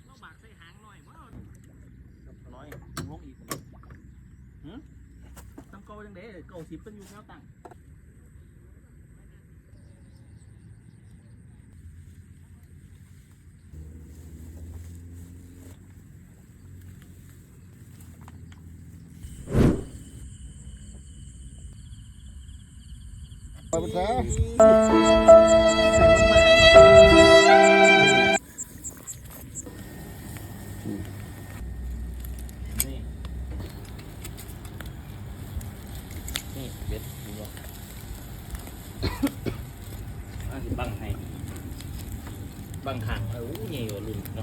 เราบากใส่หางหน่อยว่าน้อยลงอีกตั้งเก่าจังเด้เก่า10เป็นอยู่แนวตั้งไปซะนี่เบ็ดดูว่าบังให้บังหางโอ้ยใหญ่กว่ารุ่นเนาะ